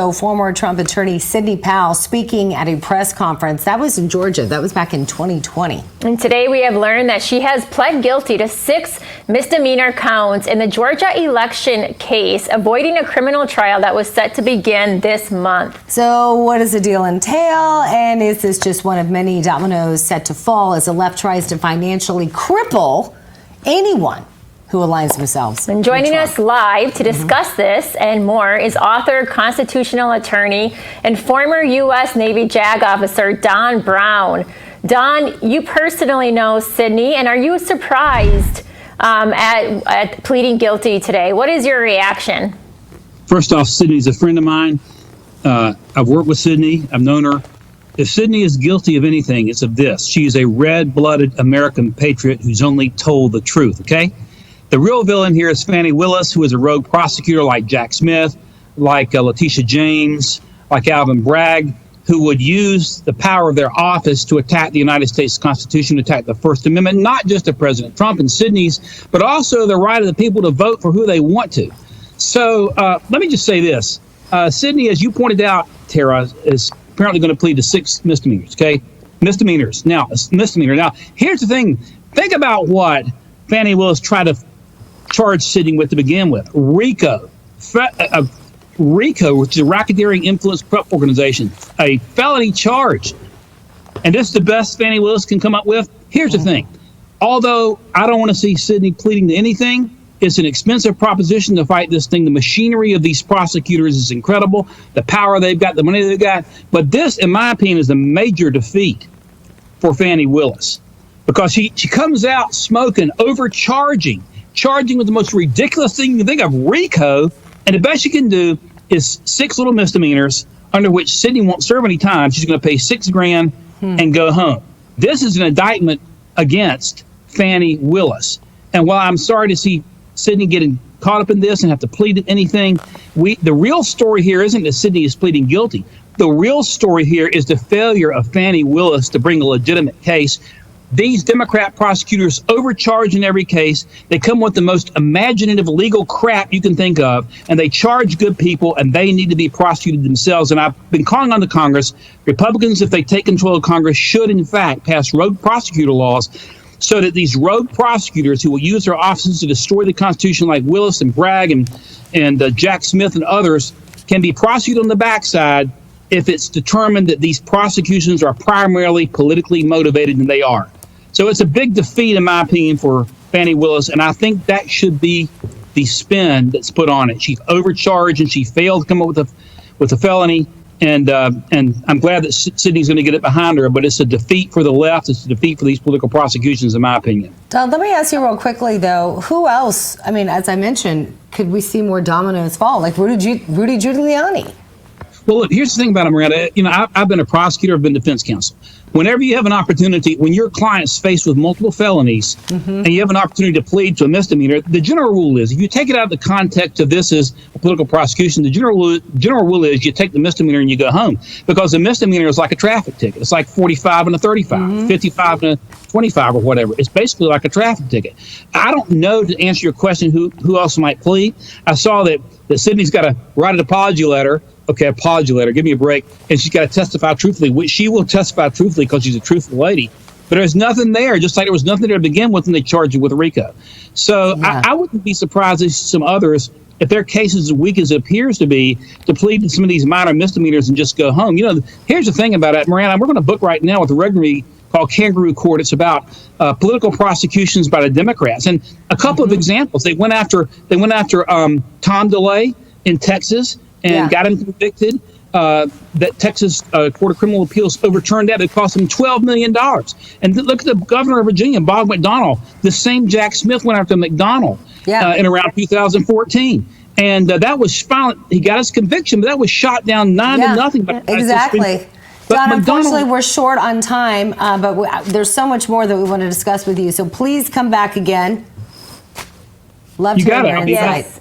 Former Trump attorney Sidney Powell speaking at a press conference. That was in Georgia. That was back in 2020. And today we have learned that she has pled guilty to 6 misdemeanor counts in the Georgia election case, avoiding a criminal trial that was set to begin this month. So what does the deal entail? And is this just one of many dominoes set to fall as the left tries to financially cripple anyone who aligns themselves? And joining us live to discuss this and more is author, constitutional attorney, and former U.S. Navy JAG officer Don Brown. Don, you personally know Sidney, and are you surprised at pleading guilty today? What is your reaction? First off, Sidney's a friend of mine. I've worked with Sidney. I've known her. If Sidney is guilty of anything, it's of this. She is a red-blooded American patriot who's only told the truth, okay? The real villain here is Fannie Willis, who is a rogue prosecutor like Jack Smith, like Letitia James, like Alvin Bragg, who would use the power of their office to attack the United States Constitution, attack the First Amendment, not just of President Trump and Sidney's, but also the right of the people to vote for who they want to. So let me just say this. Sidney, as you pointed out, Tara, is apparently going to plead to 6 misdemeanors, okay? Misdemeanors. Now, misdemeanor. Now, here's the thing. Think about what Fannie Willis tried to charge Sidney with to begin with. RICO, which is a racketeering influence corrupt organization, a felony charge. And this is the best Fannie Willis can come up with. Here's the thing. Although I don't want to see Sidney pleading to anything, it's an expensive proposition to fight this thing. The machinery of these prosecutors is incredible. The power they've got, the money they've got. But this, in my opinion, is a major defeat for Fannie Willis because she comes out smoking, overcharging, charging with the most ridiculous thing you can think of, RICO, and the best you can do is 6 little misdemeanors under which Sidney won't serve any time. She's going to pay $6 grand and go home. This is an indictment against Fannie Willis. And while I'm sorry to see Sidney getting caught up in this and have to plead to anything, the real story here isn't that Sidney is pleading guilty. The real story here is the failure of Fannie Willis to bring a legitimate case. These Democrat prosecutors overcharge in every case. They come with the most imaginative legal crap you can think of, and they charge good people, and they need to be prosecuted themselves. And I've been calling on the Congress. Republicans, if they take control of Congress, should, in fact, pass rogue prosecutor laws so that these rogue prosecutors who will use their offices to destroy the Constitution like Willis and Bragg and Jack Smith and others can be prosecuted on the backside if it's determined that these prosecutions are primarily politically motivated, and they are. So it's a big defeat, in my opinion, for Fannie Willis, and I think that should be the spin that's put on it. She overcharged, and she failed to come up with a felony, and I'm glad that Sidney's going to get it behind her, but it's a defeat for the left. It's a defeat for these political prosecutions, in my opinion. Don, let me ask you real quickly, though, who else, I mean, as I mentioned, could we see more dominoes fall, like Rudy Giuliani? Well, look, here's the thing about it, Miranda. You know, I've been a prosecutor, I've been defense counsel. Whenever you have an opportunity, when your client's faced with multiple felonies and you have an opportunity to plead to a misdemeanor, the general rule is, if you take it out of the context of this is a political prosecution, the general rule is you take the misdemeanor and you go home, because the misdemeanor is like a traffic ticket. It's like 45 and a 35, 55 and a 25 or whatever. It's basically like a traffic ticket. I don't know, to answer your question, who else might plead. I saw that Sidney's got to write an apology letter. Okay, apology letter. Give me a break. And she's got to testify truthfully, which she will testify truthfully because she's a truthful lady. But there's nothing there, just like there was nothing there to begin with when they charged her with RICO. So yeah. I wouldn't be surprised if some others, if their case is as weak as it appears to be, to plead to some of these minor misdemeanors and just go home. You know, here's the thing about it, Miranda. We're going to book right now with a Gregory called Kangaroo Court. It's about political prosecutions by the Democrats. And a couple of examples. They went after Tom DeLay in Texas and got him convicted. That Texas Court of Criminal Appeals overturned that. It cost him $12 million. And look at the governor of Virginia, Bob McDonnell. The same Jack Smith went after McDonnell in around 2014. And that was violent. He got his conviction, but that was shot down 9-0. Exactly. Don, unfortunately, we're short on time, but there's so much more that we want to discuss with you. So please come back again. Love to hear your insight.